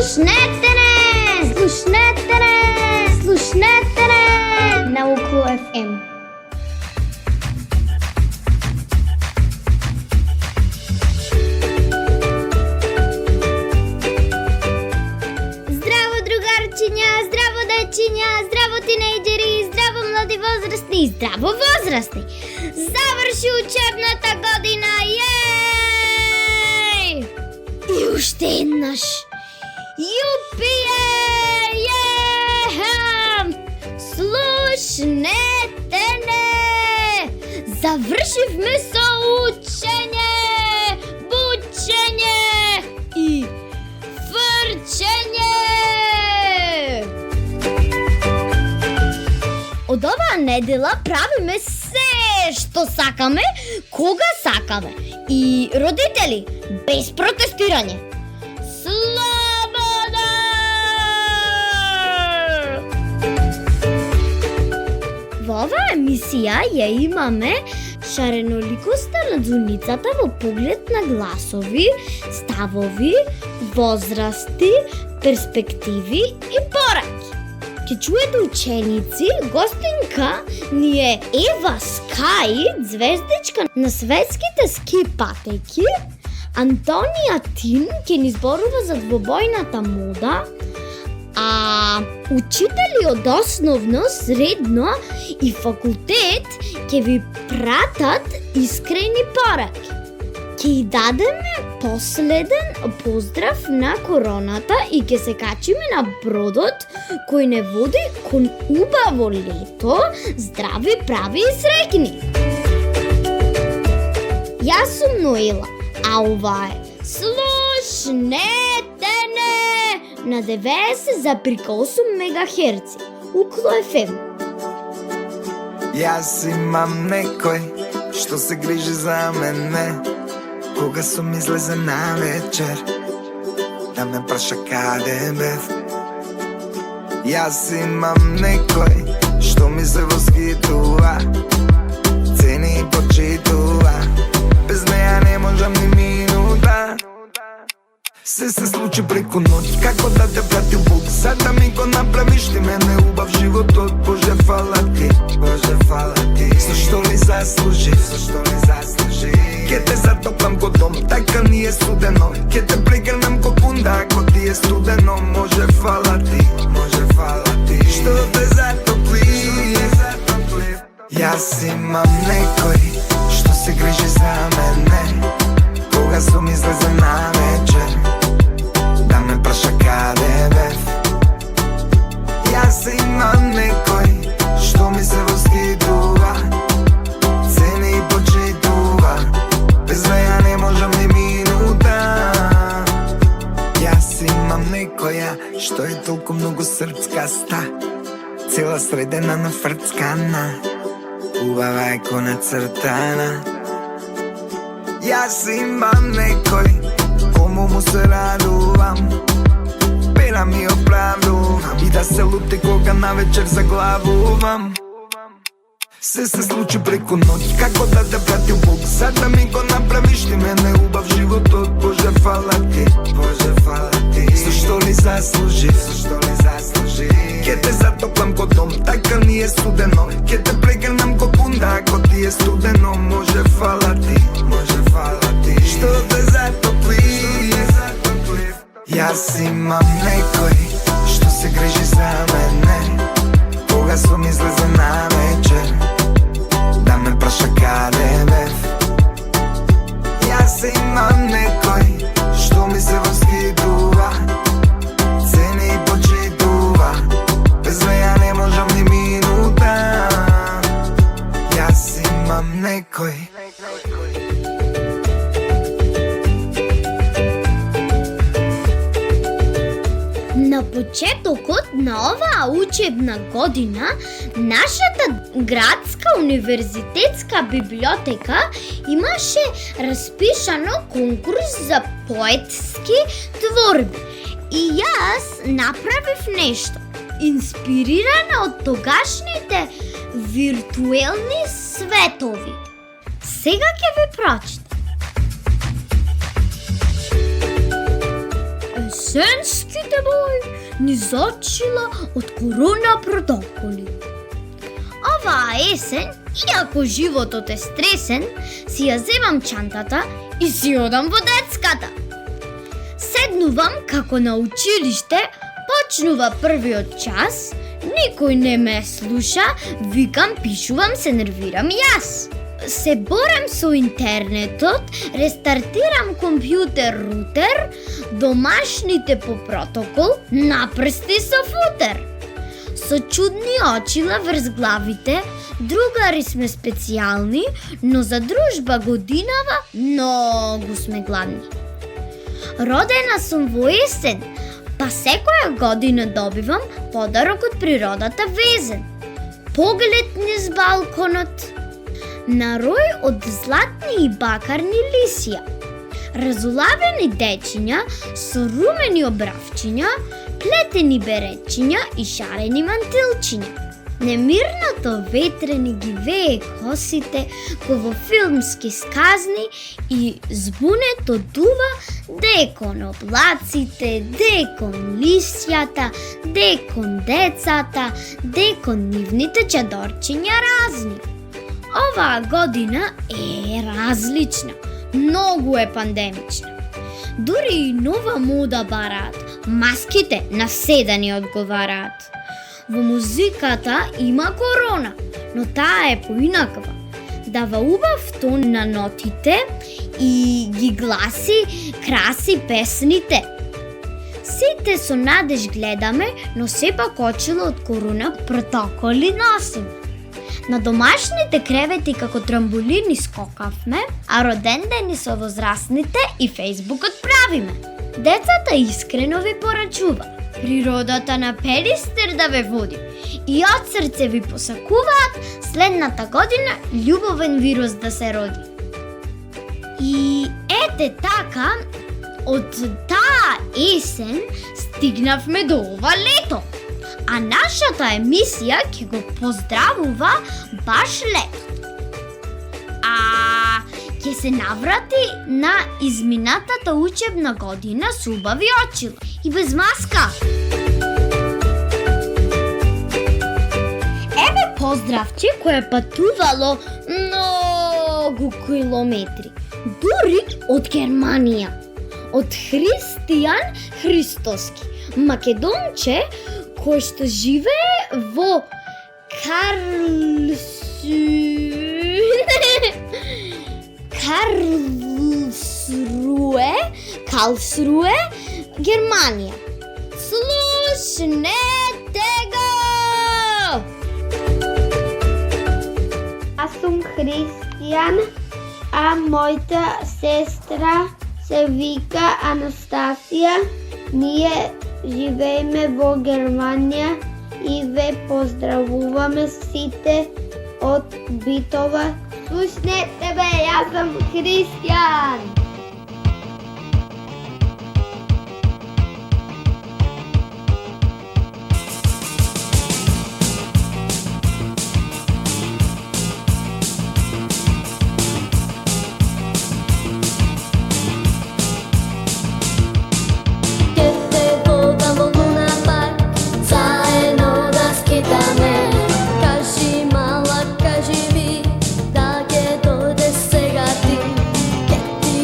Слушнете не! Слушнете не! Слушнете не! Науко FM. Здраво, другарчиня! Здраво, дечиня! Здраво, тинейджери! Здраво, млади възрастни! Здраво, възрастни! Завърши учебната година! Ей! И още еднъж! Юпие! Слушнете не! Завършихме учение, бучение и фърчение! От ова недела правиме се, що сакаме, кога сакаме. И родители, без протестиране. Во оваа емисија ја имаме шареноликоста на дзуницата во поглед на гласови, ставови, возрасти, перспективи и пораки. Ке чуете ученици, гостинка ни е Ева Скай, звездичка на светските ски патеки, Антонија Тин ке ни зборува за двобојната мода, а учители од основно, средно и факултет ќе ви пратат искрени пораки. Ќе и дадеме последен поздрав на короната и ќе се качиме на бродот кој не води кон убаво лето, здрави, прави и среќни. Јас сум Ноела, а ова е Слушнете не! На 90,8 мегахерци. Укло FM. Јас имам некој што се грижи за мене, кога сум излезен на вечер, да ме праша каде бев. Јас имам некој што ми се восхитува, цени и почитува, без неја не можам ни минута. Се случи преку ноќ, како да те прати Бог, за да ми го направиш ти мене убав животот. Боже, фала ти, Боже, фала ти. Зашто ли заслужи, зашто ли заслужи? Ке те затоплам ко дом, така ни е студено. Ке те прегрнам ко кунда, ако ти е студено. Може, фала ти, може, фала ти. Што те затопли, Јас имам некој што се грижи за мене, кога сум излезен на вечер, да ме праша каде бев. Јас имам некој што ми се восхитува, цени и почитува, без неја не можам ни минута. Јас имам некоја што е толку многу срцкаста, цела средена на фрцкана, убава е ко нацртана. Јас имам некој кому му се радувам, пера ми оправдувам и да се лути кога навечер заглавувам. Се случи преку ноќ, како да те пратил Бог, за да ми го направиш ти мене убав животот. Боже, фала ти, Боже, фала ти. Зашто ли заслужи, зашто ли заслужи? Ке те затоплам ко дом, така ни е студено. Ке те прегрнам ко кунда, ако ти е студено. Може, фала ти, може, фала ти. Што те затопли, Јас имам некој што се грижи за мене, кога сум излезен на вечер, да ме праша каде бев. Јас имам некој што ми се восхитува, цени и почитува, без неја не можам ни минута. Јас имам некој. На почетокот на оваа учебна година, нашата градска универзитетска библиотека имаше распишано конкурс за поетски творби. И јас направив нешто, инспирирана од тогашните виртуелни светови. Сега ќе ви прочитам. Есенските Моите бои ни зачила од корона протоколи. Оваа есен, иако животот е стресен, си ја земам чантата и си одам во детската. Седнувам како на училиште, почнува првиот час, никој не ме слуша, викам, пишувам, се нервирам јас. Се борам со интернетот, рестартирам компјутер рутер, домашните по протокол, напрсти со футер. Со чудни очила врз главите, другари сме специјални, но за дружба годинава многу сме гладни. Родена сум во есен, па секоја година добивам подарок од природата везен. Поглед низ балконот, на рој од златни и бакарни лисија, разулавени дечиња со румени обравчиња, плетени беретчиња и шарени мантилчиња. Немирното ветрени ги вее косите, ко во филмски сказни, и збунето дува декон облаците, декон лисјата, декон децата, декон нивните чадорчиња разни. Оваа година е различна, многу е пандемична. Дури и нова мода бараат, маските на се ни одговараат. Во музиката има корона, но таа е поинаква. Дава убав тон на нотите и ги гласи, краси песните. Сите со надеж гледаме, но сепак очило од корона протоколи носим. На домашните кревети како трамбулини скокавме, а родендени со возрастните и фејсбукот правиме. Децата искрено ви порачува, природата на педистер да ве води и од срце ви посакуваат следната година љубовен вирус да се роди. И ете така, од таа есен стигнавме до ова лето. А нашата емисија ќе го поздравува баш летот. А ќе се наврати на изминатата учебна година со убави очила и без маска. Еве поздравче кое е патувало многу километри, дури од Германија, од Христијан Христоски, македонче кој што живее во Карлсруе, Германија. Слушнете го! Аз сум Христијан, а мојата сестра се вика Анастасија. Ние живееме во Германија и ве поздравуваме сите од Битова. Слушнете бе, јас сум Христијан. Кажи ми, да ќе дойде сега ти, ке ти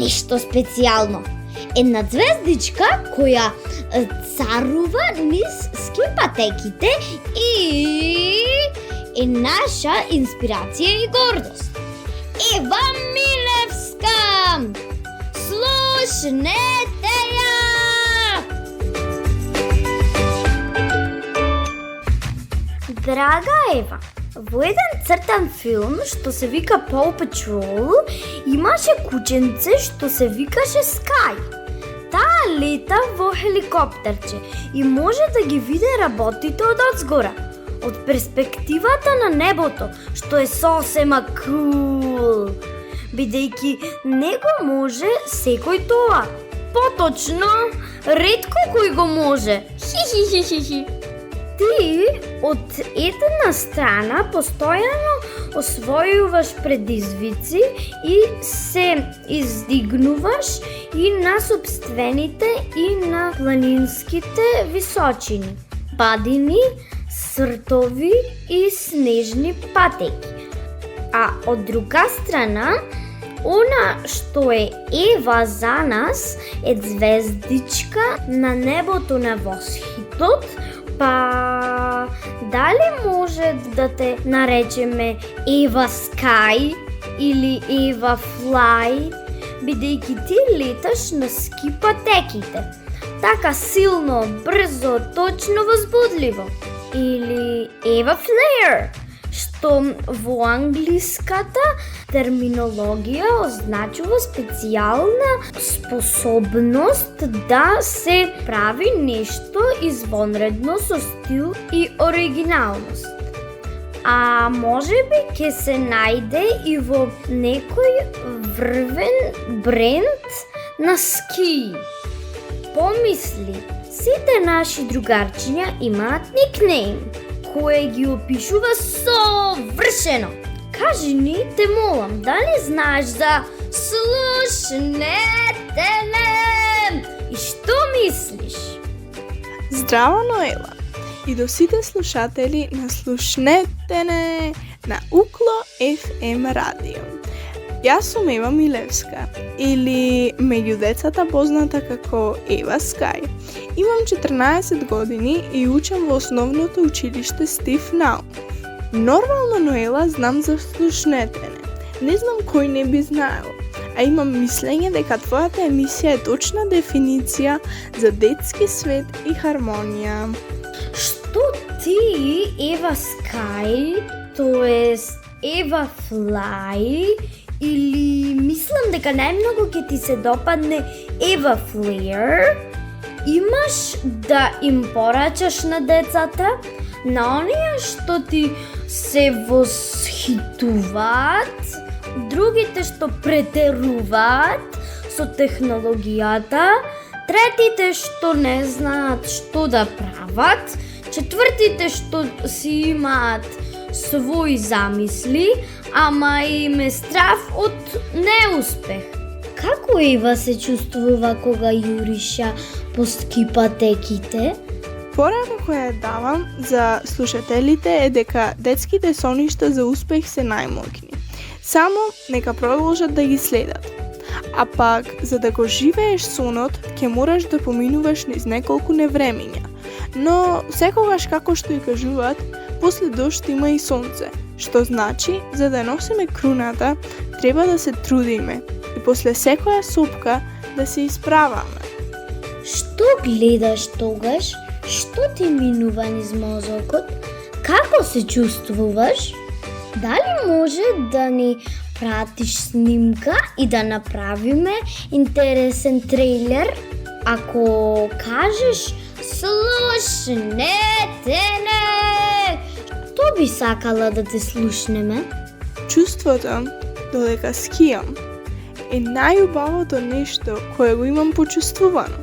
нешто специјално. Една звездичка која царува низ скипатеките и е наша инспирација и гордост. Ева Милевска! Слушнете ја! Драга Ева, во еден цртан филм што се вика Paw Patrol имаше кученце што се викаше Sky. Таа лета во хеликоптерче и може да ги види работите од одзгора, од перспективата на небото, што е сосема кул, бидејќи не го може секој тоа. Поточно, ретко кој го може. Хи. Ти од една страна постојано освојуваш предизвици и се издигнуваш и на собствените и на планинските височини, падини, сртови и снежни патеки. А од друга страна, она што е Ева за нас е звездичка на небото на восхитот. Па, дали може да те наречеме Ева Скай или Ева Флай, бидејќи ти леташ на скипатеките, така силно, брзо, точно, возбудливо. Или Ева Флеер, што во англиската терминологија означува специјална способност да се прави нешто извонредно со стил и оригиналност. А може би ќе се најде и во некој врвен бренд на ски. Помисли, сите наши другарчиња имаат никнейм, кој ги опишува совршено. Кажи ни, те молам, дали знаеш за Слушнете ме? И што мислиш? Здраво, Ноела! И до сите слушатели на Слушнете не на Укло FM радио. Јас сум Ева Милевска, или меѓу децата позната како Ева Скай. Имам 14 години и учам во основното училиште Стив Наум. Нормално, Ноела, знам за Слушнетене. Не знам кој не би знаел, а имам мислење дека твојата емисија е точна дефиниција за детски свет и хармонија. Што ти, Ева Скай, тоест Ева Флай, или мислам дека најмногу ќе ти се допадне Ева Флеер, имаш да им порачаш на децата, на оние што ти се восхитуваат, другите што претеруваат со технологијата, третите што не знаат што да прават, четвртите што си имаат своји замисли, ама им е страв од неуспех. Како Ева се чувствува кога јуриша по скипатеките? Порака која давам за слушателите е дека детските соништа за успех се најмокни. Само нека продолжат да ги следат. А пак, за да го живееш сонот, ќе мораш да поминуваш низ неколку невремиња. Но секогаш, како што и кажуваат, после дожд има и сонце, што значи, за да носиме круната, треба да се трудиме и после секоја сопка да се исправаме. Што гледаш тогаш? Што ти минува низ мозокот? Како се чувствуваш? Дали може да ни пратиш снимка и да направиме интересен трейлер? Ако кажеш Слушнете не! Што би сакала да те слушнеме? Чувството додека скијам е најубавото нешто кое го имам почувствувано.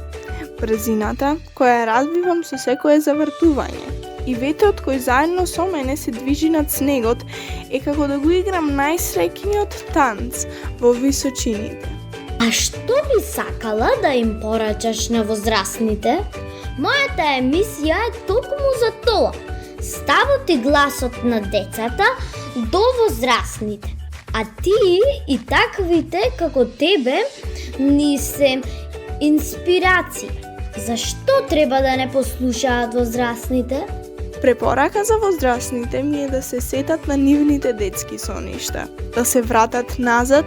Брзината која развивам со секое завртување и ветот кој заедно со мене се движи над снегот е како да го играм најсреќниот танц во височините. А што би сакала да им порачаш на возрастните? Мојата емисија е токму за тоа. Ставот и гласот на децата до возрастните. А ти и таквите како тебе ни се инспирации. Зашто треба да не послушаат возрастните? Препорака за возрастните ми е да се сетат на нивните детски соништа, да се вратат назад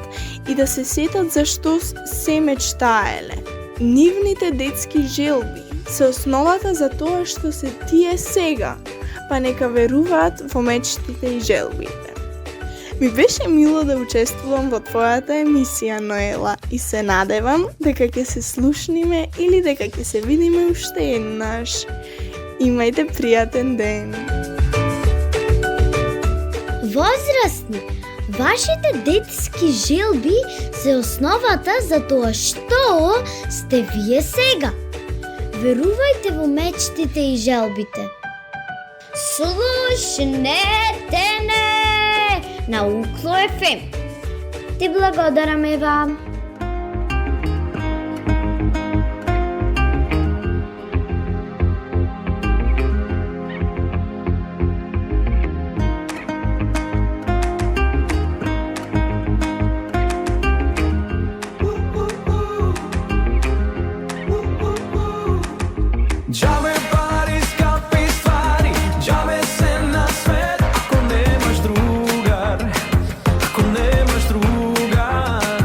и да се сетат зашто се мечтаеле. Нивните детски желби се основата за тоа што се тие сега, па нека веруваат во мечтите и желбите. Ми беше мило да учествувам во твојата емисија, Ноела, и се надевам дека ќе се слушниме или дека ќе се видиме уште еднаш. Имајте пријатен ден! Возрастни, вашите детски желби се основата за тоа што сте вие сега. Верувајте во мечтите и желбите. Слушнете не на Укло FM. Ти благодарам, Ева. Džabe pari, skapi stvari, džabe se na svet ako nemaš drugar, ako nemaš drugar.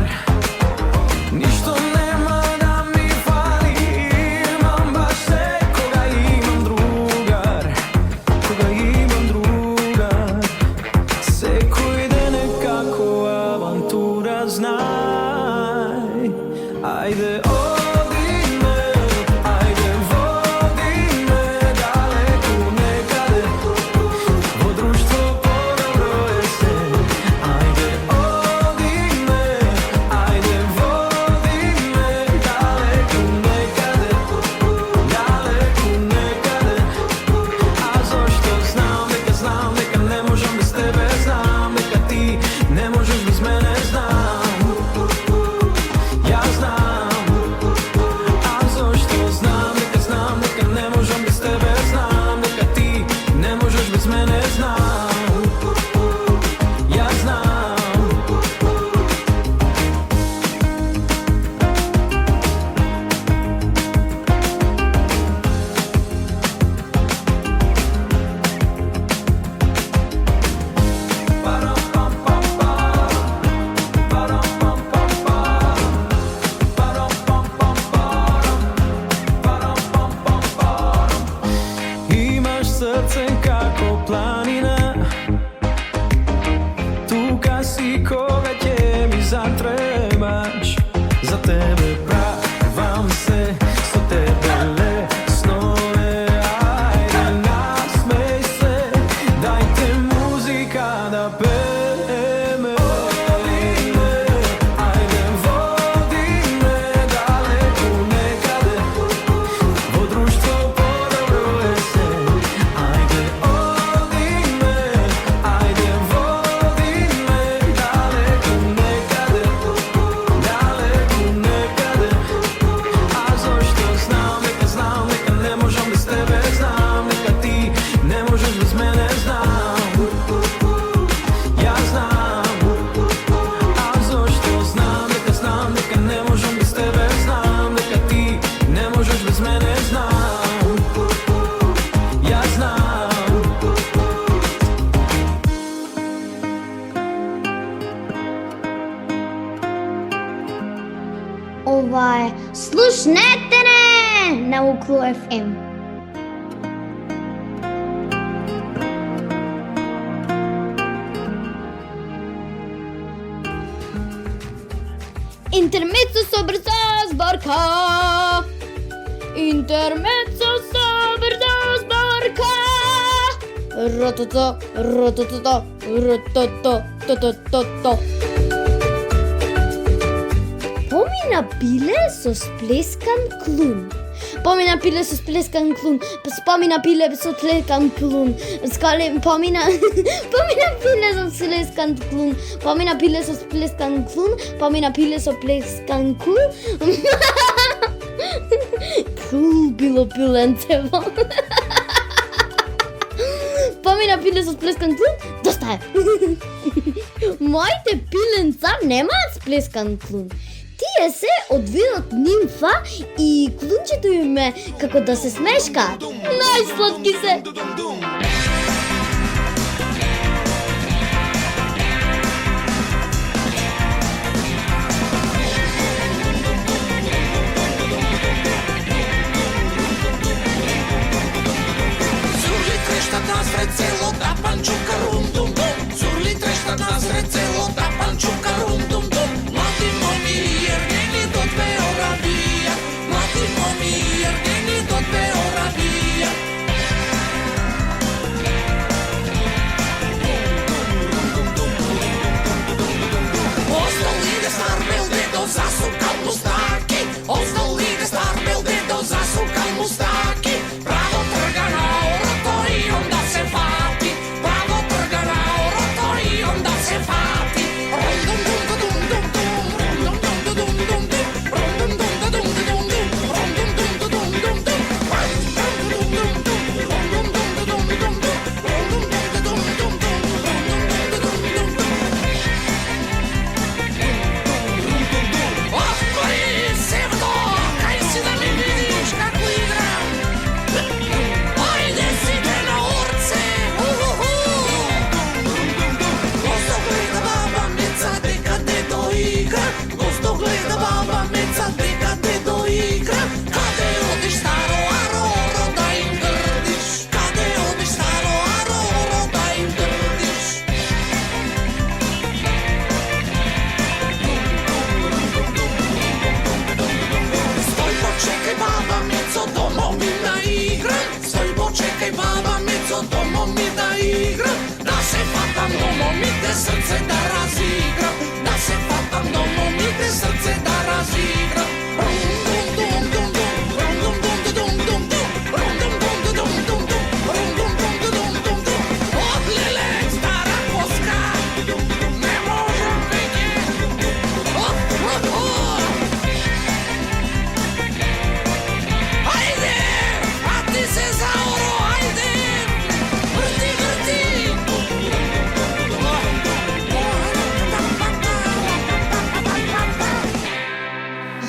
Ništo nema da mi fali, imam baš sve koga imam drugar, koga imam drugar. Seko ide nekako avantura, znaj, ajde srce kako planina, tuka si koga će mi zatrebaš, za tebe pravam se, so tebe le snove, ajde nasmej se, dajte muzika da peve me. Ajde vodi me daleko nekade, vo društvo podobro je se. Ajde odi me, ajde vodi me daleko nekade, daleko nekade. A zašto znam, neka ne možem bez tebe, znam, neka ti ne možeš bez mene, znam, ja znam. A zašto znam, neka ne možem bez tebe, znam, neka ti ne možeš bez mene, znam, ja znam. Ова е Слушнете не на Укло FM. Интермецо со брза зборка. Интермецо со брза зборка. Ротото, ротото, ротото, тото. Помина пиле со сплескан клун. Помина пиле со сплескан клун. Спомина пиле со сплескан клун. Помина пиле со сплескан клун. Помина пиле со сплескан клун. Помина пиле со сплескан клун. Кул било пиленцево. Помина напиле со сплескан клун, доста е. Моите пиленца немаат сплескан клун. Тие се од видот нимфа и клунчето им е како да се смешкаат. Најсладки се. Зурли трещат насред селото, панчука рум-дум-дум. Зурли трещат насред селото, панчука рум-дум-дум. Млади моми ергени до две оравија. Млади моми ергени до две оравија. Остал иде стар бел дедо, засукал мустаки. Остал иде стар бел дедо, засукал мустаки. Право трга на орото и онда се фати. Право трга на орото и онда се фати. Ох, кой севдо, кај си да ми видиш како играм. Ајде сите на орце, уху. Госто гледа баба Меца дека дедо игра. Госто гледа баба Меца дека дедо игра. Каде одиш старо ароро да им грдиш? Каде одиш старо ароро да им грдиш? Стој почекај баба Мецо, домо ми да играм. Стој почекај баба Мецо, домо ми да играм. Да се фатам до момите, срце да разиграм. Да се фатам до момите, срце да разиграм. Рум-дум-дум-дум-дум, рум-дум-дум-дум-дум-дум, рум-дум-дум-дум-дум-дум, рум-дум-дум-дум-дум-дум. Од леле, стара коска, не можам веќе. Ајде, фати се за оро, ајде. Врти, врти.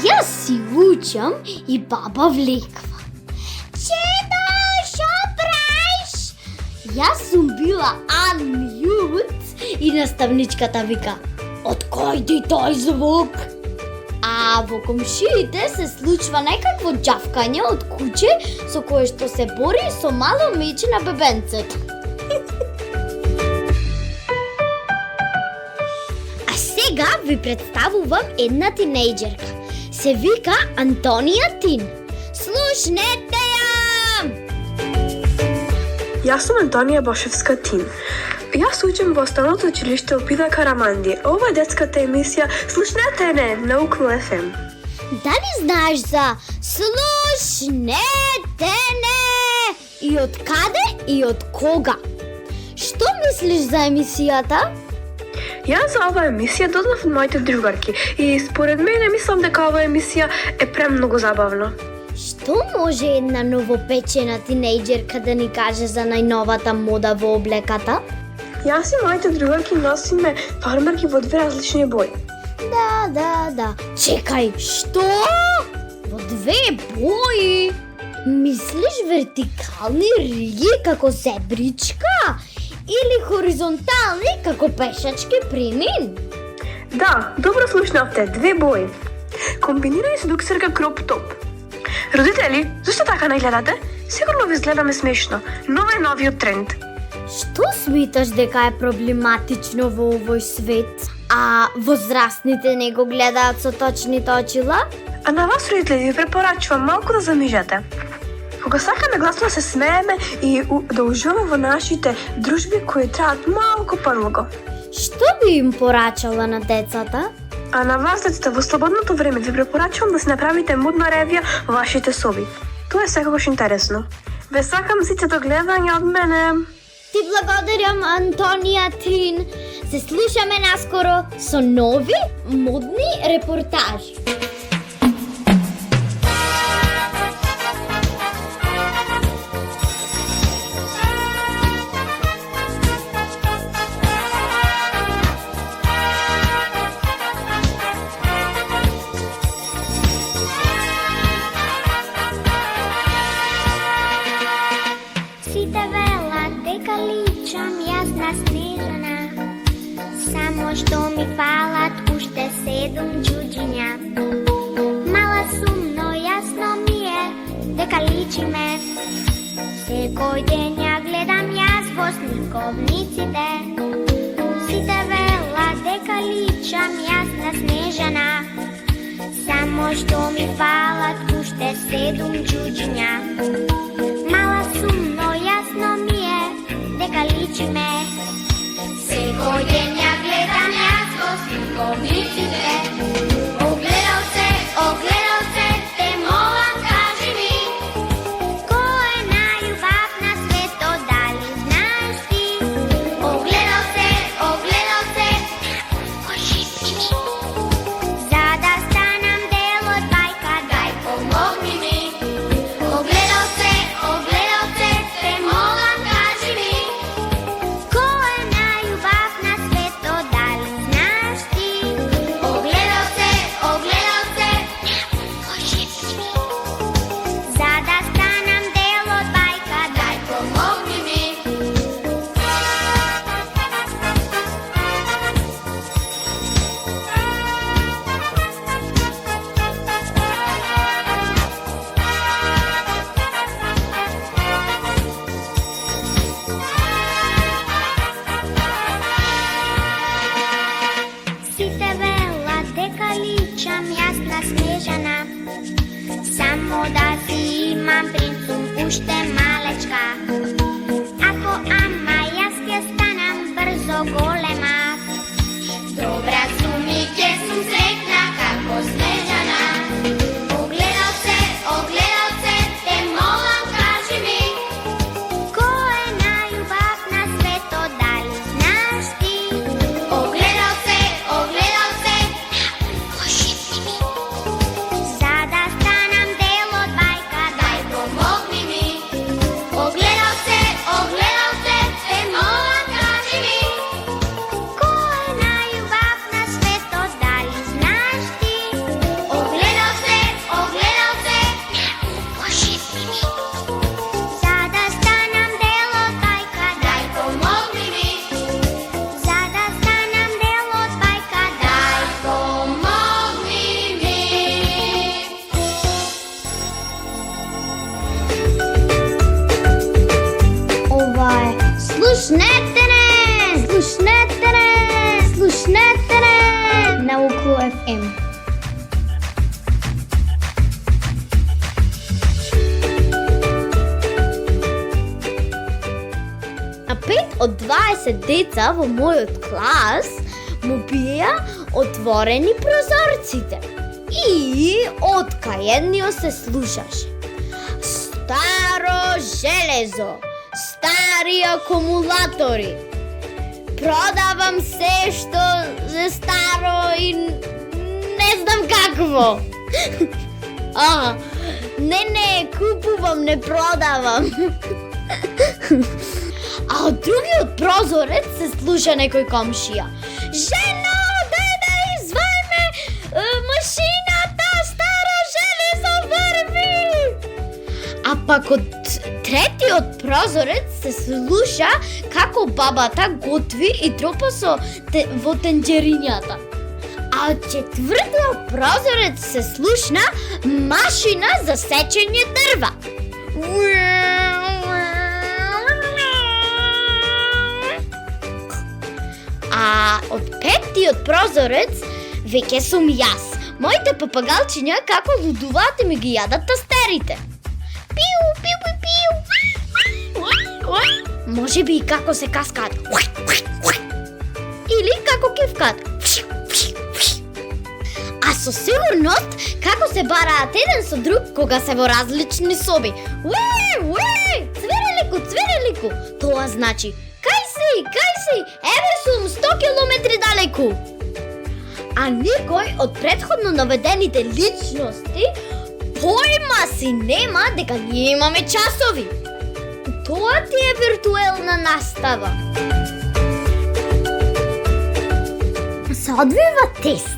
Јас си учам и баба влеква. Чедо, шо правиш? Јас сум била unmute и наставничката вика: од кој ти тој звук? А во комшиите се случва некакво џавкање од куче со кое што се бори со мало мече на бебенцето. А сега ви представувам една тинејџерка. Се вика Антонија Тин. Слушнете ја! Јас сум Антонија Бошевска Тин. Јас учам во Основното училиште Опида Караманди. Ова е детската емисија Слушнете не на Укло FM. Дали знаеш за слушнете не? И од каде и од кога? Што мислиш за емисијата? Јас за оваа емисија дознав од моите другарки и според мене мислам дека оваа емисија е премногу забавна. Што може една новопечена тинејџерка да ни каже за најновата мода во облеката? Јас и моите другарки носиме фармерки во две различни бои. Да. Чекај, што? Во две бои? Мислиш вертикални риги како зебричка? Или хоризонтални како пешачки премин? Да, добро слушнавте, две бои. Комбинирани со дуксерка кроп топ. Родители, зашто така не гледате? Сигурно ви изгледаме смешно, но е новиот тренд. Што смиташ дека е проблематично во овој свет? А возрастните не го гледаат со точните очила? А на вас, родители, ви препорачувам малку да замижете. Кога сакаме гласно да се смееме и да уживаме во нашите дружби кои траат малку подолго. Што би им порачала на децата? А на вас, децата, во слободното време ви препорачувам да се направите модна ревија во вашите соби. Тоа е секогаш интересно. Ве сакам сите до гледање од мене. Ти благодарам, Антонија Тин. Се слушаме наскоро со нови модни репортажи. јасна снежана, само што ми фалат уште 7 џуџиња. Мала сум, но јасно ми е дека личиме. Секој ден ја гледам јас во сниковниците. Сите велат дека личам јасна снежана, само што ми фалат уште 7 џуџиња. Мала сум, но јасно ми е дека личиме. Секој ден ја гледам јас во сниковниците. Огледалце, те молам кажи ми, кој е најубав на светот, дали знаеш ти? Огледалце, кажи ми, за да станам дел од бајка, дај помогни ми. Огледалце, те молам кажи ми, кој е најубав на светот, дали знаеш ти? Огледалце, кажи ми, за да станам дел од бајка, дај помогни ми. Сите велат дека личам јасна снежана, само да си имам принцум уште малечка. Ако ама јас ќе станам брзо голема, добра сум и ќе сум среќна како снежана. Огледалце, те молам кажи ми, кој е најубав на светот, дали знаеш ти? Огледалце, кажи ми, за да станам дел од бајка, дај помогни ми. Огледалце, те молам кажи ми, кој е најубав на светот, дали знаеш ти? Огледалце, кажи ми, за да станам дел од бајка, дај помогни ми. За да станам дел од бајка, дај помогни ми. Ова е Слушнете не на Укло FM. На 5 од 20 деца во мојот клас му беа отворени прозорците. И откаедниот се слушаше: старо железо, стари акумулатори, продавам се што е старо и не знам какво. Не, купувам, не продавам. А од другиот прозорец се слуша некој комшија: жено, дај да извајме машината, старо железо врви. А пак од третиот прозорец се слуша како бабата готви и тропа во тенџерињата. А од четвртиот прозорец се слушна машина за сечење дрва. А од петтиот прозорец веќе сум јас. Моите папагалчиња како лудуваат и ми ги јадат тастерите. Пиу, пиу, пиу. Може би и како се каскаат. Или како кивкаат. А со сигурност како се бараат еден со друг кога се во различни соби. Цверелику. Тоа значи: кај си, еве сум 100 километри далеку. А никој од претходно наведените личности појма си нема дека ние имаме часови. Тоа ти е виртуелна настава. Се одвива тест.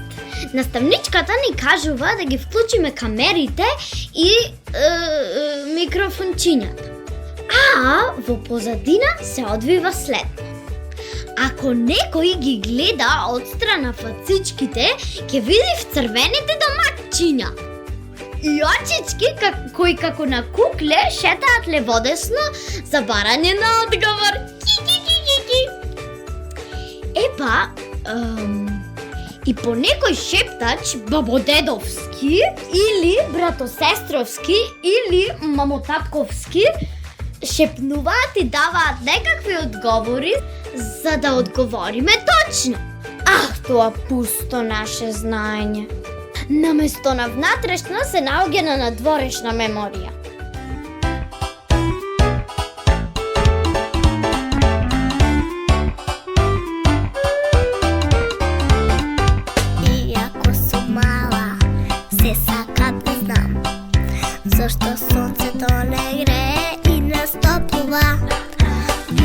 Наставничката ни кажува да ги вклучиме камерите и микрофончињата. А во позадина се одвива следно. Ако некој ги гледа од страна фацичките, ќе види вцрвените домакчиња. И очички кои како на кукле шетаат леводесно за барање на одговор. Ки. Епа, и по некој шептач бабодедовски или братосестровски или мамотатковски шепнуваат и даваат некакви одговори за да одговориме точно. Ах, тоа пусто наше знаење. Наместо на внатрешна се наоѓа на надворешна меморија. Иако сум мала, се сакам да знам зошто сонцето не грее и не стоплува.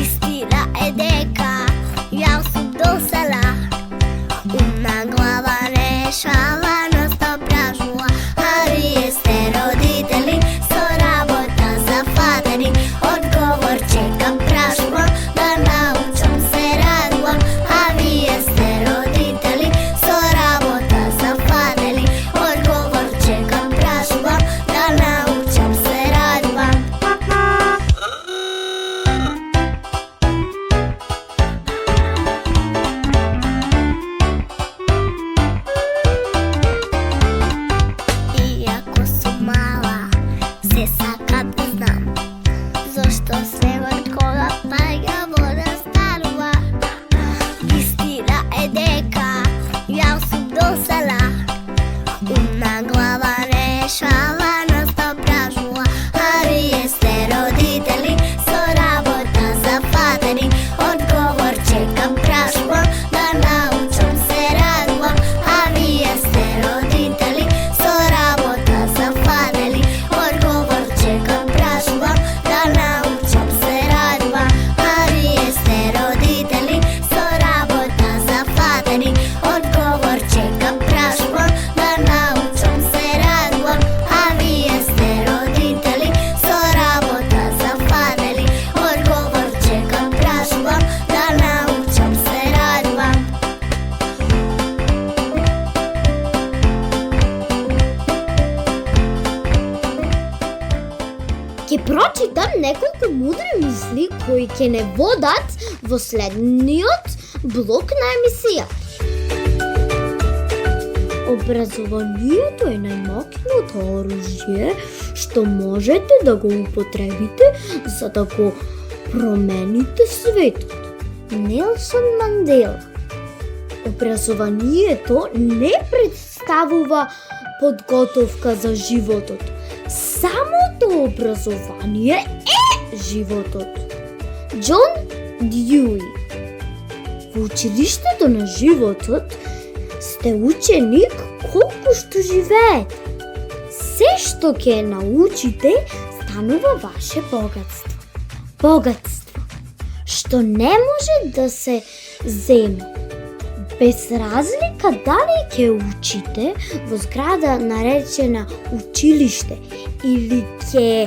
Истина е дека ја сум досела, умна глава не шала, нас то пражува. А вие сте родители со работа зафатени, одговор чекам, прашувам, да научам, се радувам. А вие сте родители со работа зафатени, одговор чекам, прашувам, да научам, се радувам. Иако сум мала, се сакам да знам зошто снегот кога паѓа вода станува. Истина е дека ја сум досела, умна глава не шала, нас то пражува. А вие сте родители со работа зафатени, одговор чекам, прашувам, да научам, се радувам. А вие сте родители со работа зафатени, одговор чекам, прашувам, да научам, се радувам. А вие сте родители со работа зафатени, одговор чекам, прашувам, да научам, се радувам. А вие сте родители со работа зафатени, одговор чекам, прашувам, да научам, се радувам. Ќе прочитам неколку мудри мисли кои ќе не водат во следниот блок на емисијата. Образованието е најмокното оружје што можете да го употребите за да го промените светот. Нелсон Мандела. Образованието не представува подготовка за животот. Самото образование е животот. Џон Дјуи. Во училиштето на животот сте ученик колку што живеете. Се што ќе научите станува ваше богатство. Богатство што не може да се земе. Без разлика дали ќе учите во зграда наречена училиште или ќе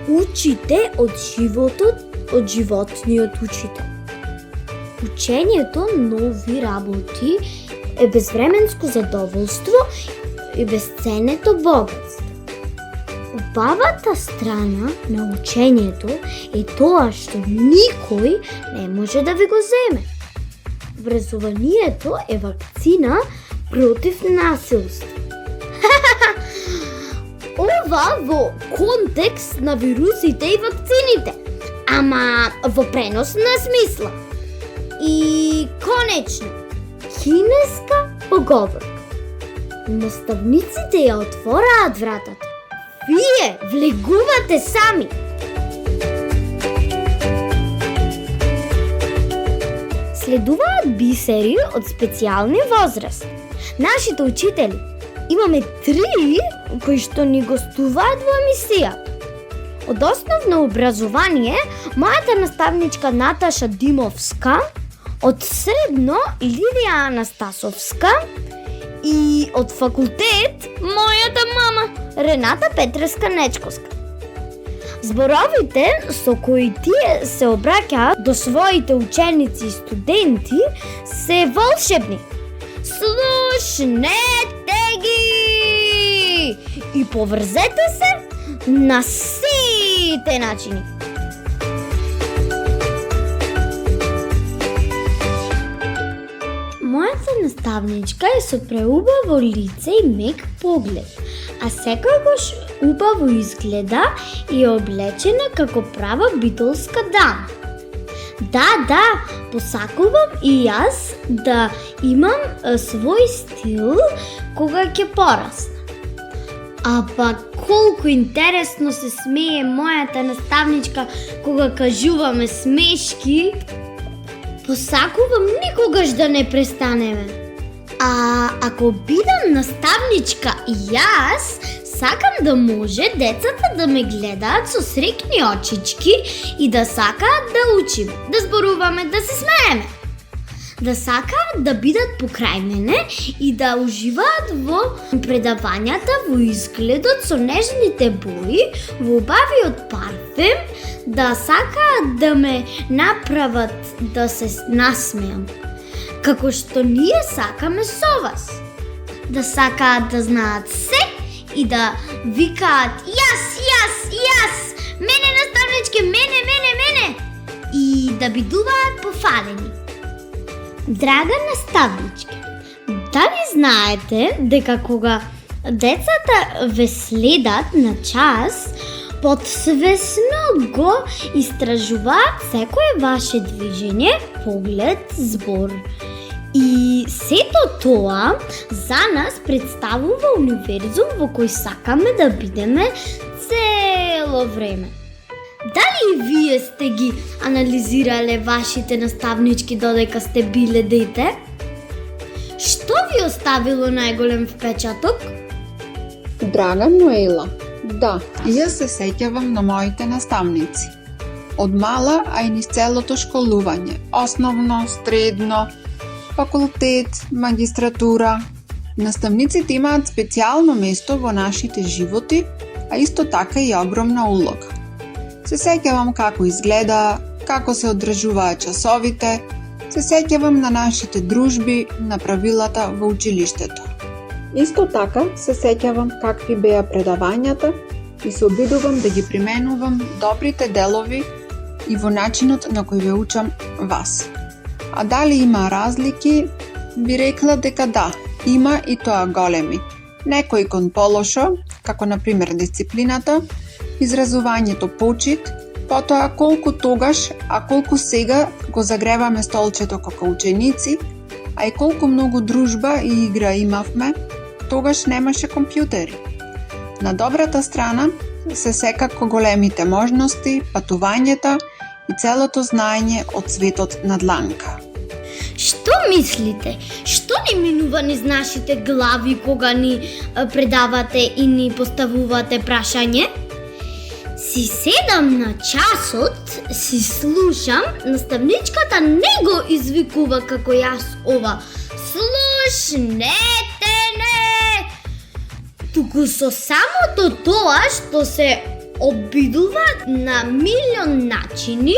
учите од животот, од животниот учител. Учењето нови работи е безвременско задоволство и безценето богатство. Убавата страна на учењето е тоа што никој не може да ви го земе. Образованието е вакцина против насилство. Ова во контекст на вирусите и вакцините, ама во преносна смисла. И конечно, кинеска поговорка. Наставниците ја отвораат вратата. Вие влегувате сами. Следуваат бисери од специјални возрасти. Нашите учители, имаме 3 кои што ни гостуваат во емисијата. Од основно образование, мојата наставничка Наташа Димовска, од средно Лидија Анастасовска и од факултет мојата мама Рената Петреска Нечковска. Зборовите со кои тие се обраќаат до своите ученици и студенти се волшебни. Слушнете ги и поврзете се на сите начини. Мојата наставничка е со преубаво лице и мек поглед, а секогаш убаво изгледа и е облечена како права битолска дама. Да, посакувам и јас да имам свој стил кога ќе порасна. А па колку интересно се смее мојата наставничка кога кажуваме смешки. Посакувам никогаш да не престанеме. А ако бидам наставничка и јас, сакам да може децата да ме гледаат со срекни очички и да сакаат да учиме, да зборуваме, да се смееме. Да сакаат да бидат покрај мене и да уживаат во предавањата, во изгледот со нежните бои, во убавиот парфем, да сакаат да ме направат да се насмеам. Како што ние сакаме со вас. Да сакаат да знаат се и да викаат јас, мене наставничке, мене и да бидуваат пофалени. Драга наставничке, дали знаете дека кога децата ве следат на час, подсвесно го истражуваат секое ваше движење, поглед, збор. И сето тоа за нас представува универзум во кој сакаме да бидеме цело време. Дали и вие сте ги анализирале вашите наставнички додека сте биле дете? Што ви оставило најголем впечаток? Драга Ноела, да, и јас се сеќавам на моите наставници. Од мала, а и низ целото школување, основно, средно, факултет, магистратура. Наставниците имаат специјално место во нашите животи, а исто така и огромна улога. Се сеќавам како изгледа, како се одржуваат часовите, се сеќавам на нашите дружби, на правилата во училиштето. Исто така се сеќавам какви беа предавањата и се обидувам да ги применувам добрите делови и во начинот на кој ве учам вас. А дали има разлики? Би рекла дека да, има и тоа големи. Некои кон полошо, како на пример дисциплината, изразувањето почит, потоа колку тогаш, а колку сега го загреваме столчето како ученици, а и колку многу дружба и игра имавме, тогаш немаше компјутери. На добрата страна се секако големите можности, патувањата и целото знаење од светот на дланка. Што мислите? Што ни минува низ нашите глави кога ни предавате и ни поставувате прашање? Си седам на часот, си слушам, наставничката не го извикува како јас ова слушнете не, туку со самото тоа што се обидува на милион начини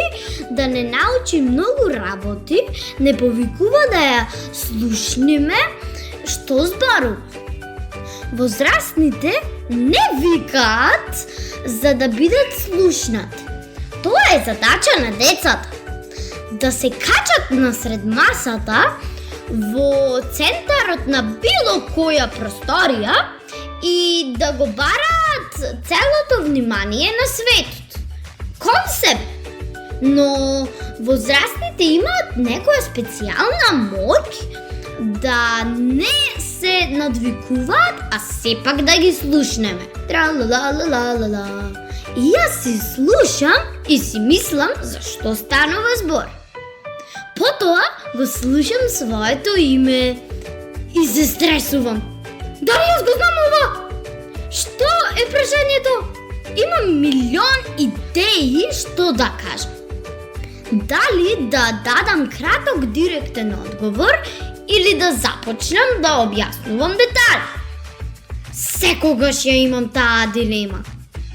да не научи многу работи, не повикува да ја слушнеме што зборува. Возрастните не викаат за да бидат слушнати. Тоа е задача на децата. Да се качат насред масата во центарот на било која просторија и да го бараат целото внимание на светот. Концепт. Но возрастните имаат некоја специјална моќ да не се надвикуваат, а сепак да ги слушнеме. Тра-ла-ла-ла-ла-ла. И јас си слушам и си мислам за што станува збор. Потоа го слушам своето име и се стресувам. Дали јас го знам ова? Што е прашањето? Имам милион идеи што да кажам. Дали да дадам краток директен одговор или да започнам да објаснувам детали? Секогаш ја имам таа дилема.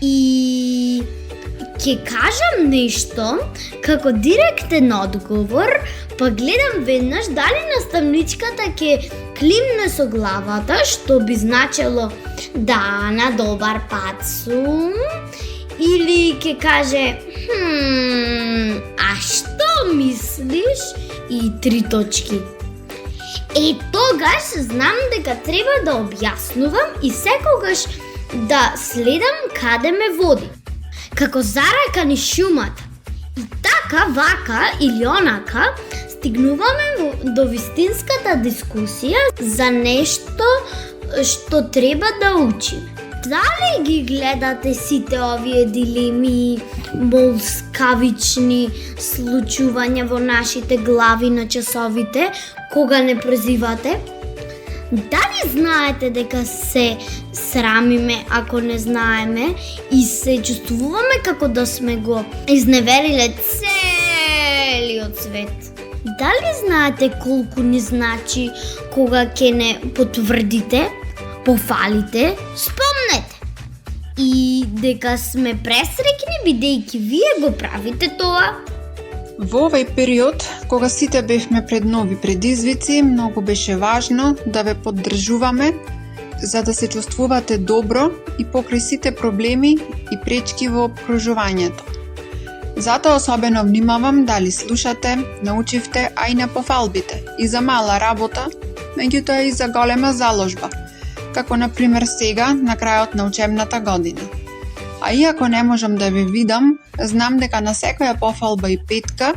И ќе кажам нешто како директен одговор, па гледам веднаш дали наставничката ќе климне со главата, што би значело да, на добар пат сум, или ќе каже а што мислиш? И 3 точки. Тогаш знам дека треба да објаснувам и секогаш да следам каде ме води. Како зарака ни шумата. И така, вака или онака стигнуваме до вистинската дискусија за нешто што треба да учиме. Дали ги гледате сите овие дилеми, молскавични случувања во нашите глави на часовите, кога не презивате? Дали знаете дека се срамиме ако не знаеме и се чувствуваме како да сме го изневериле целиот свет? Дали знаете колку ни значи кога ќе не потврдите, пофалите, спомнете? И дека сме пресрекни бидејќи вие го правите тоа? Во овој период, кога сите бевме пред нови предизвици, многу беше важно да ве поддржуваме за да се чувствувате добро и покрај сите проблеми и пречки во обкружувањето. Затоа особено внимавам дали слушате, научивте, а и на пофалбите, и за мала работа, меѓутоа и за голема заложба, како например сега на крајот на учебната година. А иако не можам да ве видам, знам дека на секоја пофалба и петка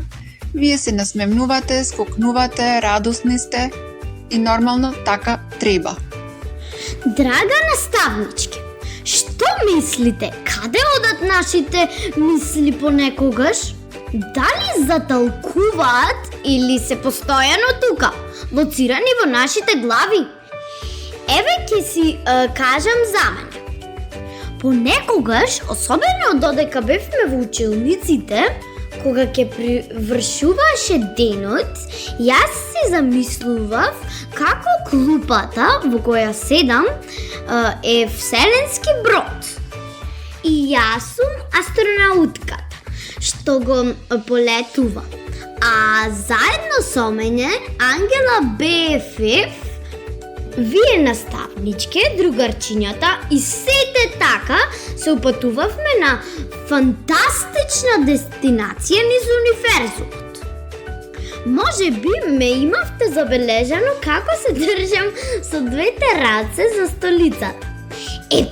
вие се насмевнувате, скокнувате, радосни сте и нормално така треба. Драга наставничке, што мислите? Каде одат нашите мисли понекогаш? Дали затолкуваат или се постојано тука, лоцирани во нашите глави? Еве ќе си кажам за мене. Понекогаш, особено додека бевме во училниците, кога ќе привршуваше денот, јас си замислував како клупата во која седам е вселенски брод. И јас сум астронаутката, што го полетува. А заедно со мене Ангела БФФ, вие наставничке, другарчињата и сите така се упатувавме на фантастична дестинација низ универзумот. Може би ме имавте забележано како се држам со двете раце за столицата.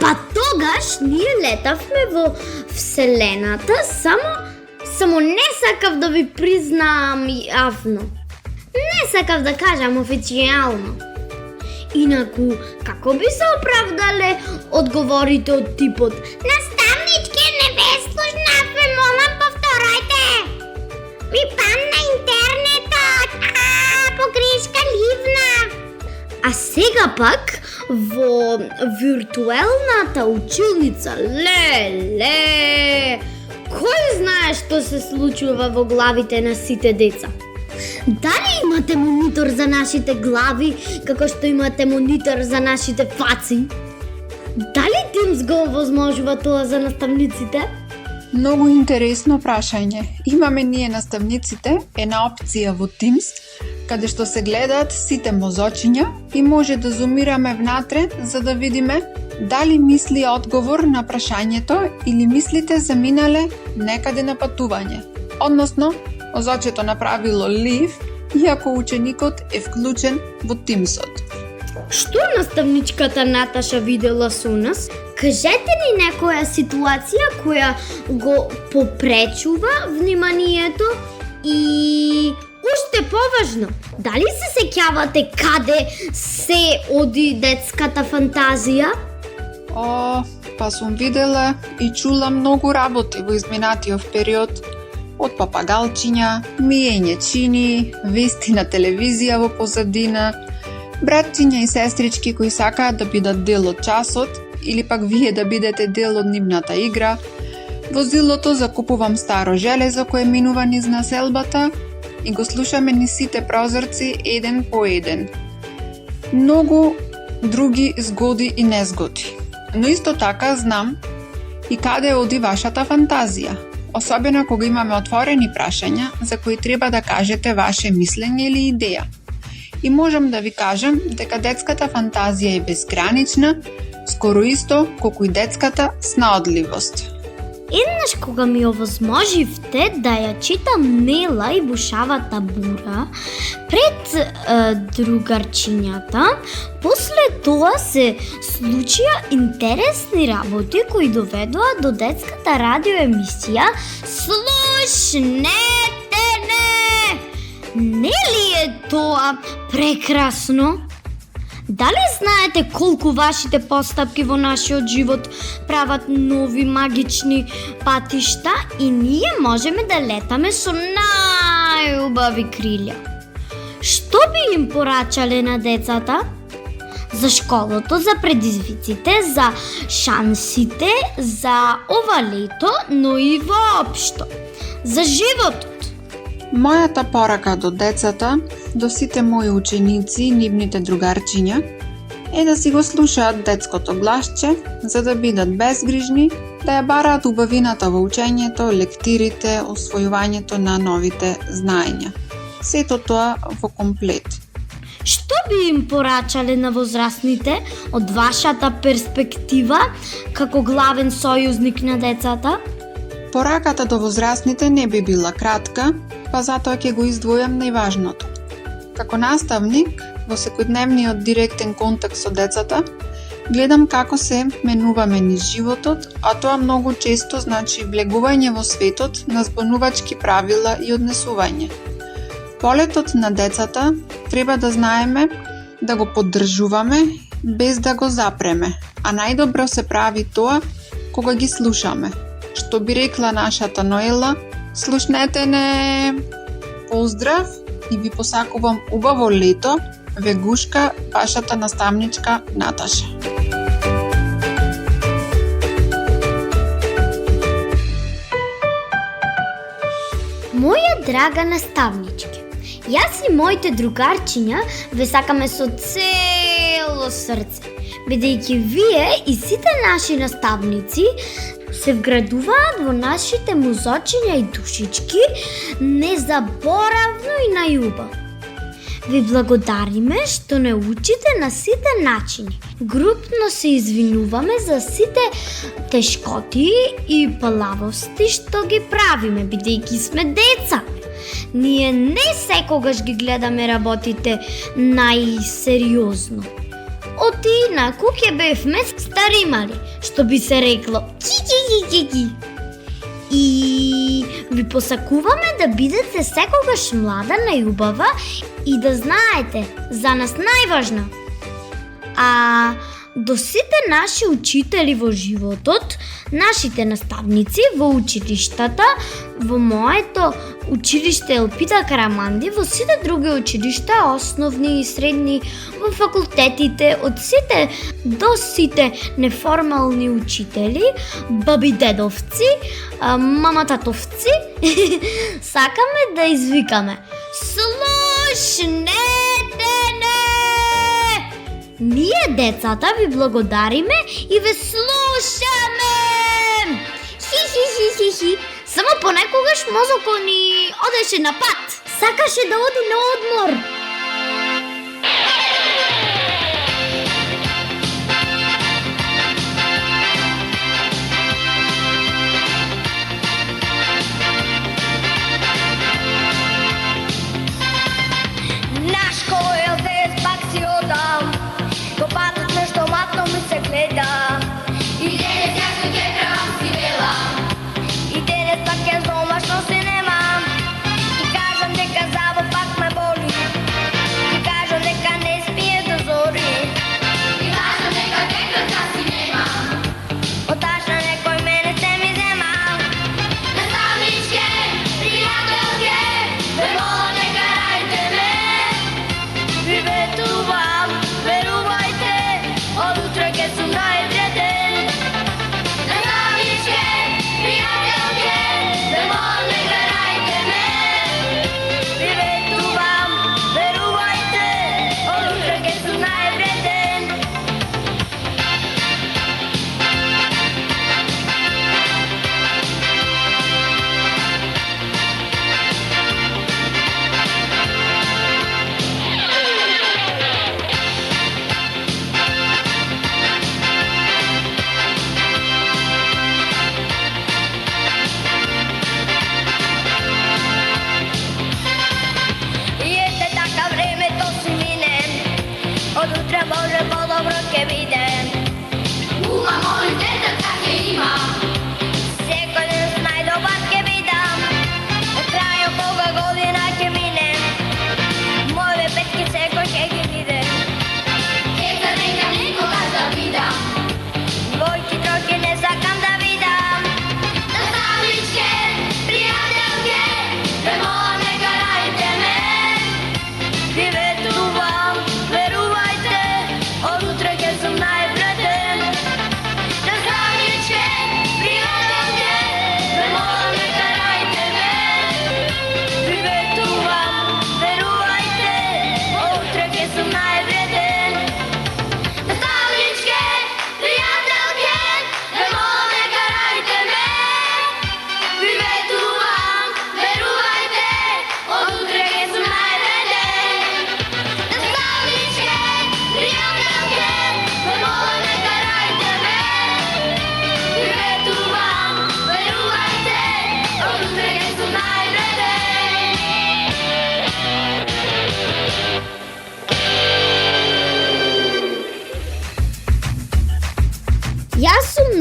Па тогаш ние летавме во Вселената, само не сакав да ви признаам јавно. Не сакав да кажам официјално. Инаку, како би се оправдале одговорите од типот наставничке, не бе слушнав, ме молам, повторајте! Ми падна интернетот, погрешка ливна! А сега пак, во виртуелната училница, леле! Кој знае што се случува во главите на сите деца? Дали имате монитор за нашите глави, како што имате монитор за нашите фаци? Дали Teams го овозможува тоа за наставниците? Многу интересно прашање. Имаме ние наставниците една опција во Teams, каде што се гледаат сите мозочиња и може да зумираме внатре за да видиме дали мисли одговор на прашањето или мислите заминале некаде на патување. Односно, мозочето направило лив, иако ученикот е вклучен во Тимсот. Што наставничката Наташа видела со нас? Кажете ни некоја ситуација која го попречува вниманието и уште поважно, дали се сеќавате каде се оди детската фантазија? Па сум видела и чула многу работи во изминатиот период, од папагалчиња, миење чини, вести на телевизија во позадина, братчиња и сестрички кои сакаат да бидат дел од часот или пак вие да бидете дел од нивната игра. Возилото закупувам старо железо кое минува низ населбата и го слушаме низ сите прозорци еден по еден. Многу други згоди и незгоди. Но исто така знам и каде оди вашата фантазија. особено кога имаме отворени прашања за кои треба да кажете ваше мислење или идеја. И можам да ви кажам дека детската фантазија е безгранична, скоро исто колку и детската снаодливост. Еднаш кога ми овозможивте да ја читам Нела и бушавата бура пред другарчињата, после тоа се случија интересни работи кои доведоа до детската радиоемисија Слушнете не! Нели е тоа прекрасно? Дали знаете колку вашите постапки во нашиот живот прават нови магични патишта и ние можеме да летаме со најубави крилја? Што би им порачале на децата? За школото, за предизвиците, за шансите, за ова лето, но и воопшто. За животот. Мојата порака до децата, до сите мои ученици и нивните другарчиња, е да си го слушаат детското гласче, за да бидат безгрижни, да ја бараат убавината во учењето, лектирите, освојувањето на новите знаења. Сето тоа во комплет. Што би им порачале на возрастните од вашата перспектива како главен сојузник на децата? Пораката до возрастните не би била кратка, па затоа ќе го издвојам најважното. Како наставник, во секојдневниот директен контакт со децата, гледам како се менуваме низ животот, а тоа многу често значи влегување во светот на збанувачки правила и однесување. Полетот на децата треба да знаеме да го поддржуваме без да го запреме, а најдобро се прави тоа кога ги слушаме. Што би рекла нашата Ноела, слушнете не! Поздрав и ви посакувам убаво лето, ве гушка вашата наставничка Наташа. Моја драга наставничке, јас и моите другарчиња ве сакаме со цело срце, бидејќи вие и сите наши наставници се вградуваат во нашите мозочиња и душички незаборавно и најубаво. Ви благодариме што не учите на сите начини. Групно се извинуваме за сите тешкоти и палавости што ги правиме, бидејќи сме деца. Ние не секогаш ги гледаме работите најсериозно. Отинаку ќе бевме старимали, што би се рекло ки. И ви посакуваме да бидете секогаш млада, најубава и да знаете, за нас најважно. А до сите наши учители во животот, нашите наставници во училиштата, во моето училиште Елпита Караманди, во сите други училишта, основни и средни, во факултетите, од сите до сите неформални учители, баби дедовци, мама татовци, сакаме да извикаме: слушнете не! Ние децата ви благодариме и ве слушаме! Хи. Само понекогаш мозокот ни одеше на пат. Сакаше да оди на одмор. Наш којот е пак си одам, го патот нешто матно ми се гледа. И денес јас со ќе требам си велам, и денес пак јас домашно се немам. И кажам дека завод пак ме боли,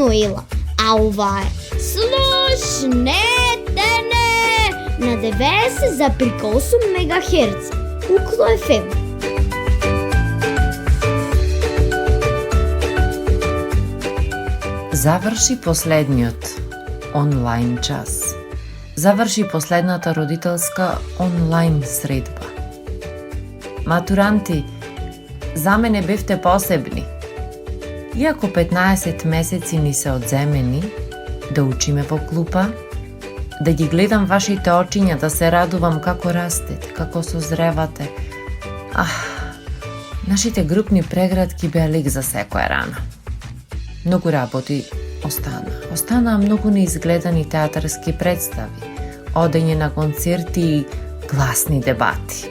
Ноила, а ова е Слушнете не на 90,8 МГц. Укло FM. Заврши последниот онлайн час. Заврши последната родителска онлайн средба. Матуранти, за мене бевте посебни. Иако 15 месеци ни се одземени, да учиме во клупа, да ги гледам вашите очиња, да се радувам како растете, како созревате. Нашите групни преградки беа лек за секоја рана. Многу работи останаа многу неизгледани театарски представи, одење на концерти и гласни дебати.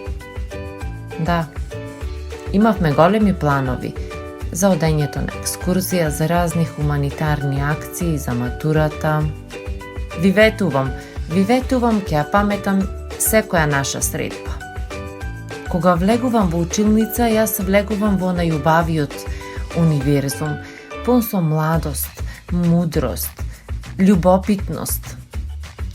Да, имавме големи планови за одењето на екскурзија, за разни хуманитарни акции, за матурата. Ви ветувам, ќе ја паметам секоја наша средба. Кога влегувам во училница, јас влегувам во најубавиот универзум, пун со младост, мудрост, љубопитност.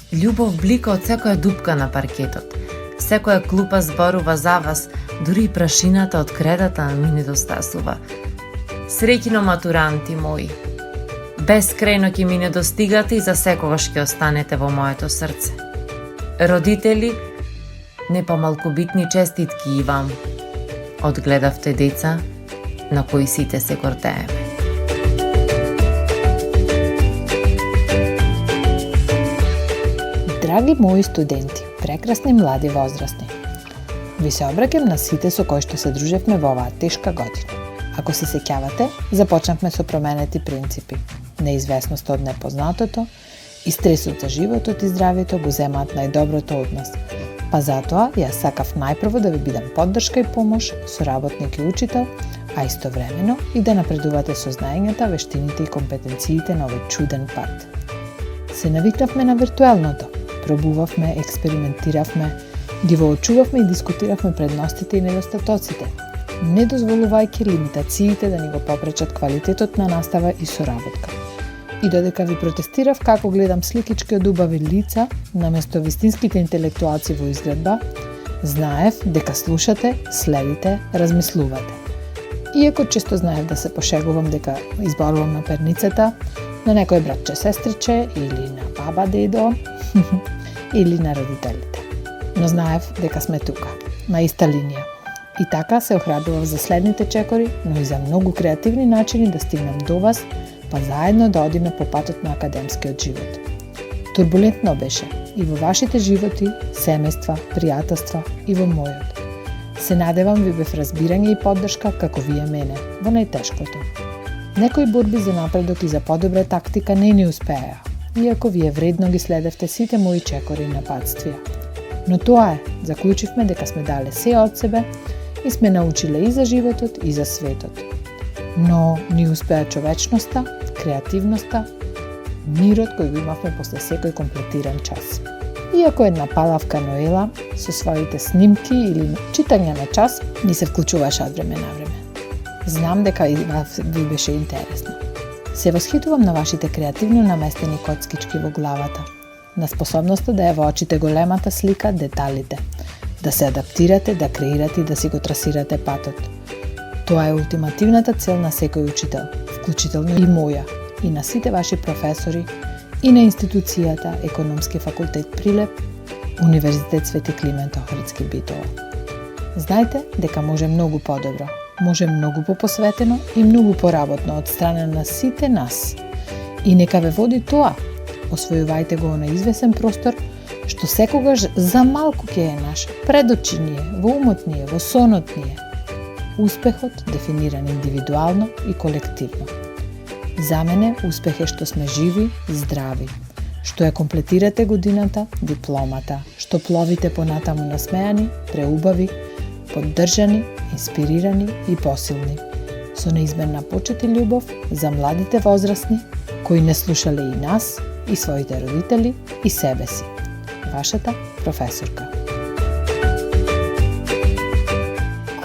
Љубов блика од секоја дупка на паркетот. Секоја клупа зборува за вас, дури и прашината од кредата ми недостасува. Среќно, матуранти мои! Бескрајно ќе ми недостигате и за секогаш ќе останете во моето срце. Родители, не помалкубитни честитки и вам. Одгледавте деца на кои сите се гордееме. Драги мои студенти, прекрасни млади возрастни, ви се обраќам на сите со кои што се дружевме во оваа тешка година. Ако се сеќавате, започнавме со променети принципи. Неизвестност од непознатото и стресот за животот и здравието го земаат најдоброто од нас. Па затоа јас сакав најпрво да ви бидам поддршка и помош, соработник и учител, а истовремено и да напредувате со знаењата, вештините и компетенциите на овој чуден пат. Се навикнавме на виртуелното, пробувавме, експериментиравме, ги воочувавме и дискутиравме предностите и недостатоците, не дозволувајќи лимитациите да ни го попречат квалитетот на настава и соработка. И додека ви протестирав како гледам сликички од убави лица наместо вистинските интелектуалци во изгледба, знаев дека слушате, следите, размислувате. Иако често знаев да се пошегувам дека изборувам на перницата, на некој братче, сестриче или на баба, дедо или на родителите. Но знаев дека сме тука, на иста линија. И така се охрабрував за следните чекори, но и за многу креативни начини да стигнам до вас, па заедно да одиме по патот на академскиот живот. Турбулентно беше и во вашите животи, семејства, пријателства и во мојот. Се надевам ви бев разбирање и поддршка како вие мене, во најтешкото. Некои борби за напредок и за подобра тактика не ни успеа, иако вие вредно ги следевте сите мои чекори и нападствија. Но тоа е, заклучивме дека сме дале се од себе и сме научиле и за животот и за светот. Но ни успеа човечноста, креативноста, мирот кој го имавме после секој комплетиран час. Иако една палавка Ноела со своите снимки или читање на час ни се вклучуваше од време на време. Знам дека и ви беше интересно. Се восхитувам на вашите креативно наместени коцкички во главата, на способноста да ја во очите големата слика, деталите, да се адаптирате, да креирате и да си го трасирате патот. Тоа е ултимативната цел на секој учител, вклучително и моја, и на сите ваши професори, и на институцијата Економски факултет Прилеп, Универзитет Свети Климент Охридски Битола. Знајте дека може многу подобро, може многу попосветено и многу поработно од страна на сите нас. И нека ве води тоа. Освојувајте го на извесен простор, што секогаш за малку ќе е наш, пред очи ни е, во умот ни е, во сонот ни е. Успехот дефиниран индивидуално и колективно. За мене успех е што сме живи и здрави, што ја комплетирате годината, дипломата, што пловите понатаму насмејани, преубави, поддржани, инспирирани и посилни, со неизменна почет и љубов за младите возрастни, кои не слушале и нас, и своите родители, и себе си. Вашата професорка.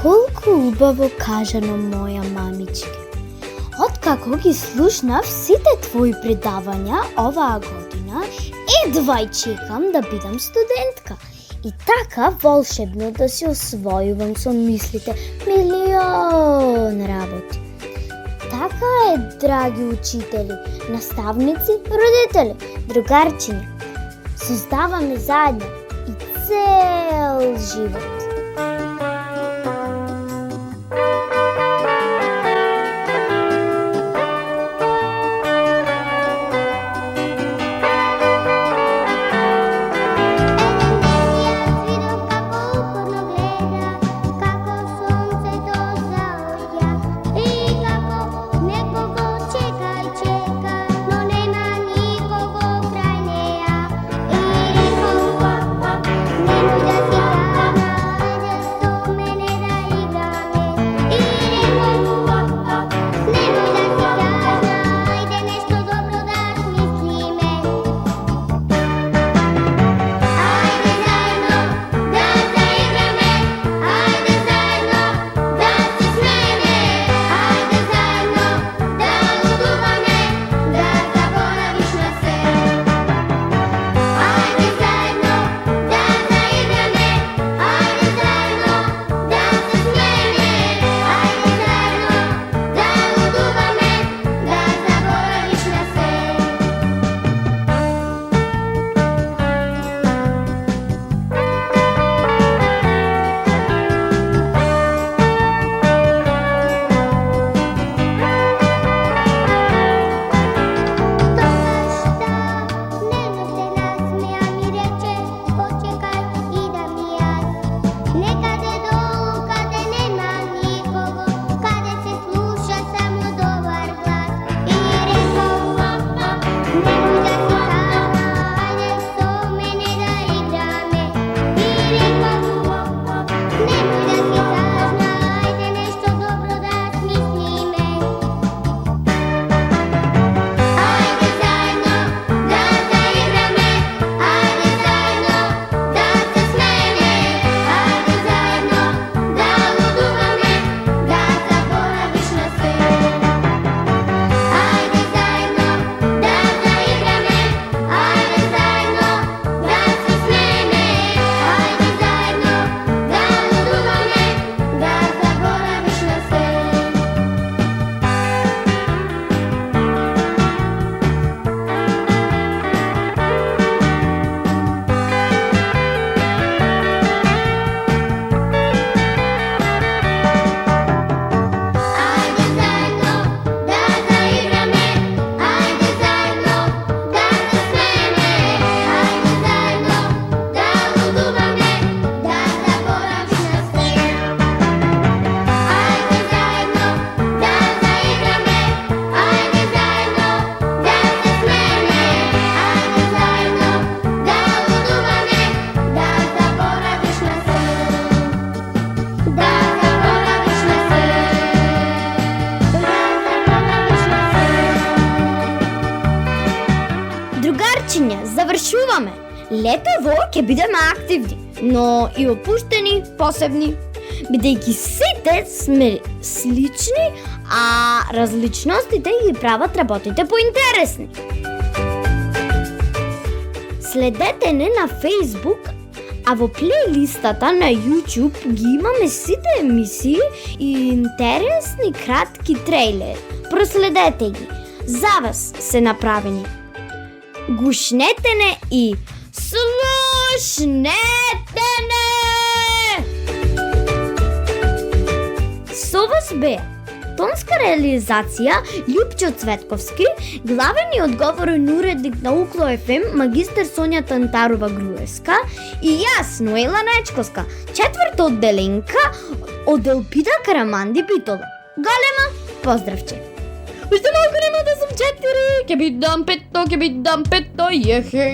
Колку убаво кажано, моја мамичка. Откако ги слушнав сите твои предавања оваа година, едвај чекам да бидам студентка. И така волшебно да се освојувам со мислите милион работи. Така е, драги учители, наставници, родители, другарчиња. Создаваме заедно и цел живот. Завршуваме! Летово ќе бидеме активни, но и опуштени, посебни. Бидејќи сите сме слични, а различностите ги прават работите поинтересни. Следете не на Facebook, а во плейлистата на YouTube ги имаме сите емисии и интересни кратки трейлери. Проследете ги. За вас се направени. Гушнете не и слушнете не! Со вас беа тонска реализација Љупчо Цветковски, главен и одговорен уредник на Укло ФМ магистар Сонја Тантарова-Груевска и јас, Ноела Нечковска, четврта одделенка од Елпида Караманди Битола. Голема поздравче! Уште малку нема да сум 4, ќе бидам 5, јехе.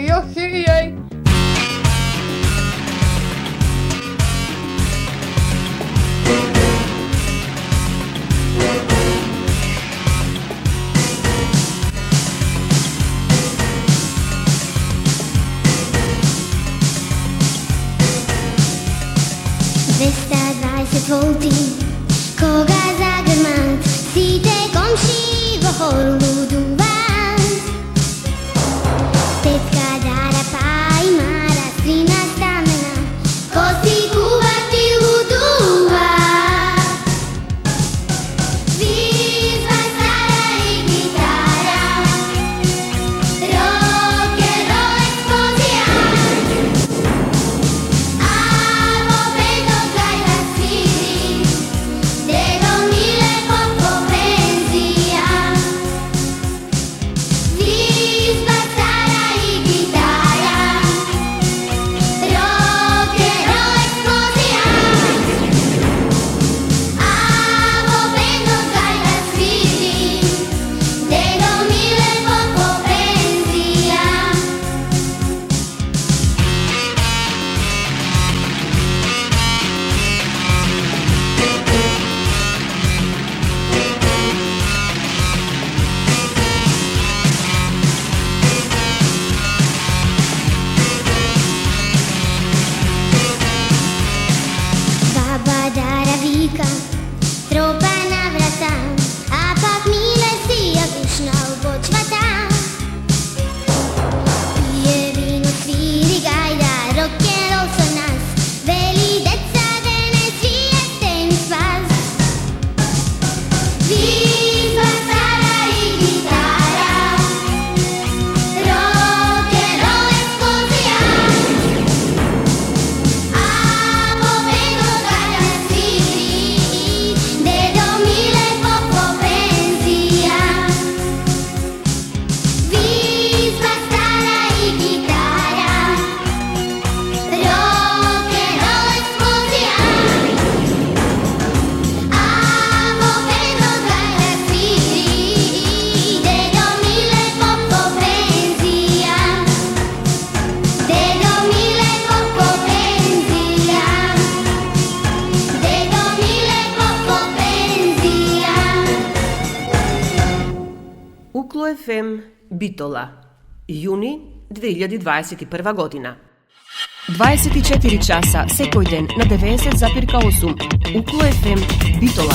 Volti, koga zagrmat, site komši. horluduvan. Tetka Dara pa i Mara, strina stamena, kosi kuvati luduva. Vizva stara i gitara, rock and roll eksplozija. Avo bendo gajda sviri, dedo mile popo penzija. Vizva stara i gitara, rock and roll eksplozija. Avo bendo gajda sviri, dedo mile popo penzija. Baba Dara vika, tropa navrata, a pak mile si jak ušna upočvata. Pije vino, sviri gajda, rock and roll so nas, veli deca danes vijeste im spas. Vizva stara i gitara, rock and roll eksplozija. Avo bendo gajda sviri, dedo mile popo penzija. Vizva stara i gitara, rock and roll eksplozija. Avo bendo gajda sviri, dedo mile popo penzija. Dedo mile popo penzija. Dedo mile popo penzija. Uklo FM Bitola, juni 2021 godina. 24 časa sekoj den na 90,8 Uklo FM Bitola.